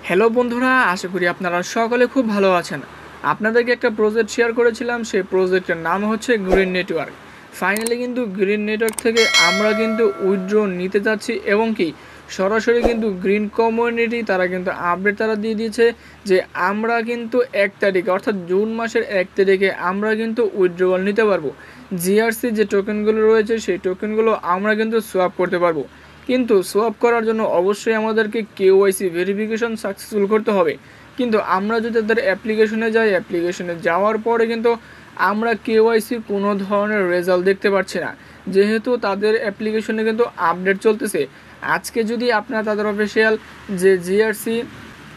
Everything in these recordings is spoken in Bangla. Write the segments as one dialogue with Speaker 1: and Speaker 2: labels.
Speaker 1: হ্যালো বন্ধুরা, আশা করি আপনারা সকলে খুব ভালো আছেন। আপনাদেরকে একটা প্রজেক্ট শেয়ার করেছিলাম, সেই প্রজেক্টের নাম হচ্ছে গ্রিন নেটওয়ার্ক। ফাইনালি কিন্তু গ্রিন নেটওয়ার্ক থেকে আমরা কিন্তু উইথড্র নিতে যাচ্ছি এবং কি সরাসরি কিন্তু গ্রিন কমিউনিটি তারা কিন্তু আপডেট দিয়ে দিয়েছে যে আমরা কিন্তু 1 তারিখে অর্থাৎ জুন মাসের 1 তারিখে আমরা কিন্তু উইথড্রওয়াল নিতে পারবো। জিআরসি যে টোকেনগুলো রয়েছে সেই টোকেনগুলো আমরা কিন্তু সোয়াপ করতে পারবো। কিন্তু সোয়াপ করার জন্য অবশ্যই আমাদেরকে কেওয়াইসি ভেরিফিকেশন সাকসেসফুল করতে হবে। কিন্তু আমরা যদি তাদের অ্যাপ্লিকেশনে যাই, অ্যাপ্লিকেশনে যাওয়ার পরে কিন্তু আমরা কেওয়াইসির কোনো ধরনের রেজাল্ট দেখতে পাচ্ছি না, যেহেতু তাদের অ্যাপ্লিকেশনে কিন্তু আপডেট চলতেছে। আজকে যদি আপনারা তাদের অফিসিয়াল যে জিআরসি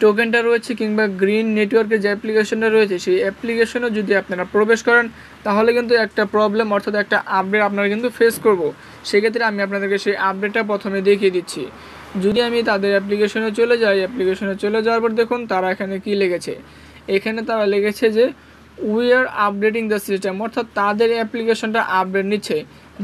Speaker 1: টোকেনটা রয়েছে কিংবা গ্রিন নেটওয়ার্কের যে অ্যাপ্লিকেশনটা রয়েছে সেই অ্যাপ্লিকেশনে যদি আপনারা প্রবেশ করেন, তাহলে কিন্তু একটা প্রবলেম অর্থাৎ একটা আপডেট আপনারা কিন্তু ফেস করব। সেক্ষেত্রে আমি আপনাদেরকে সেই আপডেটটা প্রথমে দেখিয়ে দিচ্ছি। যদি আমি তাদের অ্যাপ্লিকেশনে চলে যাই, অ্যাপ্লিকেশনে চলে যাওয়ার পর দেখুন তারা এখানে কি লিখেছে। এখানে তারা লিখেছে যে we are updating the system, অর্থাৎ তাদের অ্যাপ্লিকেশনটা আপডেট নিচ্ছে।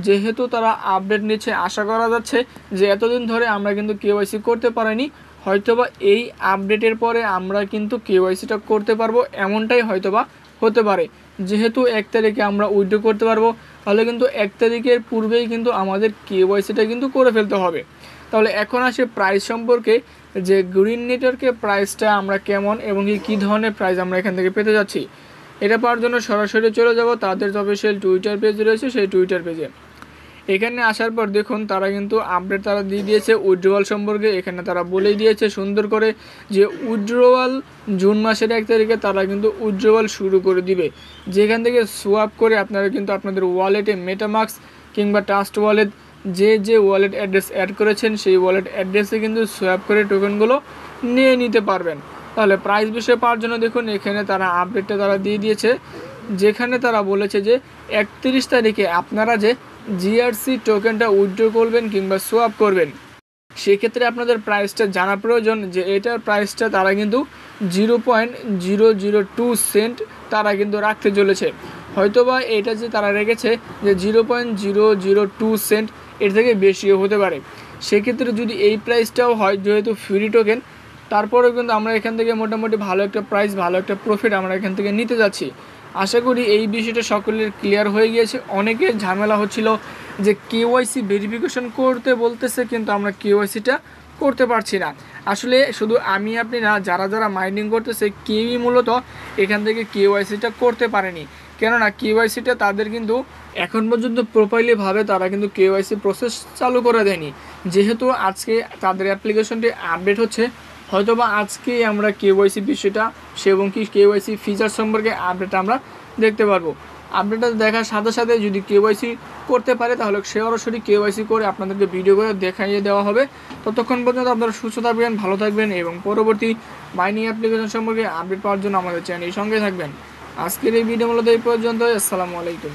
Speaker 1: যেহেতু তারা আপডেট নিচ্ছে, আশা করা যাচ্ছে যে এতদিন ধরে আমরা কিন্তু কেওয়াইসি করতে পারিনি, হয়তোবা এই আপডেটের পরে আমরা কিন্তু কেওয়াইসিটা করতে পারবো, এমনটাই হয়তোবা হতে পারে। যেহেতু 1 তারিখে আমরা উইথড্র করতে পারবো, তাহলে কিন্তু 1 তারিখের পূর্বেই কিন্তু আমাদের কেওয়াইসিটা কিন্তু করে ফেলতে হবে। তাহলে এখন আসে প্রাইস সম্পর্কে, যে গ্রিন নেটওয়ার্কের প্রাইসটা আমরা কেমন এবং কী ধরনের প্রাইস আমরা এখান থেকে পেতে যাচ্ছি। এটা পাওয়ার জন্য সরাসরি চলে যাব তাদের যে অফিসিয়াল টুইটার পেজ রয়েছে সেই টুইটার পেজে। এখানে আসার পর দেখুন তারা কিন্তু আপডেট দিয়ে দিয়েছে উইথড্রওয়াল সম্পর্কে। এখানে তারা বলেই দিয়েছে সুন্দর করে যে উইথড্রওয়াল জুন মাসের 1 তারিখে তারা কিন্তু উইথড্রওয়াল শুরু করে দিবে, যেখান থেকে সোয়াপ করে আপনারা কিন্তু আপনাদের ওয়ালেটে মেটামাস্ক কিংবা ট্রাস্ট ওয়ালেট যে ওয়ালেট অ্যাড্রেস অ্যাড করেছেন সেই ওয়ালেট অ্যাড্রেসে কিন্তু সোয়াপ করে টোকেনগুলো নিয়ে নিতে পারবেন। তাহলে প্রাইস বিষয়ে পাওয়ার জন্য দেখুন এখানে তারা আপডেটটা দিয়ে দিয়েছে, যেখানে তারা বলেছে যে 31 তারিখে আপনারা যে জিআরসি টোকেনটা উইথড্র করবেন কিংবা সোয়াপ করবেন, সেক্ষেত্রে আপনাদের প্রাইসটা জানা প্রয়োজন যে এটার প্রাইসটা তারা কিন্তু 0.002 সেন্ট তারা কিন্তু রাখতে চলেছে। হয়তোবা এটা যে তারা রেখেছে যে 0.002 সেন্ট, এর থেকে বেশিও হতে পারে। সেক্ষেত্রে যদি এই প্রাইসটাও হয়, যেহেতু ফ্রি টোকেন, তারপরেও কিন্তু আমরা এখান থেকে মোটামুটি ভালো একটা প্রাইস, ভালো একটা প্রফিট আমরা এখান থেকে নিতে যাচ্ছি। আশা করি এই বিষয়টা সকলের ক্লিয়ার হয়ে গিয়েছে। অনেকের ঝামেলা হচ্ছিল যে কেওয়াইসি ভেরিফিকেশন করতে বলতেছে কিন্তু আমরা কেওয়াইসিটা করতে পারছি না। আসলে শুধু আমি আপনি না, যারা যারা মাইনিং করতেছে কেউই মূলত এখান থেকে কেওয়াইসিটা করতে পারেনি। কেননা কেওয়াইসিটা তাদের কিন্তু এখন পর্যন্ত প্রপারলিভাবে তারা কিন্তু কেওয়াইসি প্রসেস চালু করে দেয়নি। যেহেতু আজকে তাদের অ্যাপ্লিকেশনটি আপডেট হচ্ছে, হয়তোবা আজকেই আমরা কেওয়াইসি বিষয়টা এবং কি কেওয়াইসি ফিচার সম্পর্কে আপডেট আমরা দেখতে পারবো। আপডেটটা দেখার সাথে সাথে যদি কেওয়াইসি করতে পারে, তাহলে সরাসরি কেওয়াইসি করে আপনাদেরকে ভিডিও করে দেখাইয়ে দেওয়া হবে। ততক্ষণ পর্যন্ত আপনারা সুস্থ থাকবেন, ভালো থাকবেন এবং পরবর্তী মাইনিং অ্যাপ্লিকেশন সম্পর্কে আপডেট পাওয়ার জন্য আমাদের চ্যানেলের সঙ্গে থাকবেন। আজকের এই ভিডিও মূলত এই পর্যন্ত। আসসালামু আলাইকুম।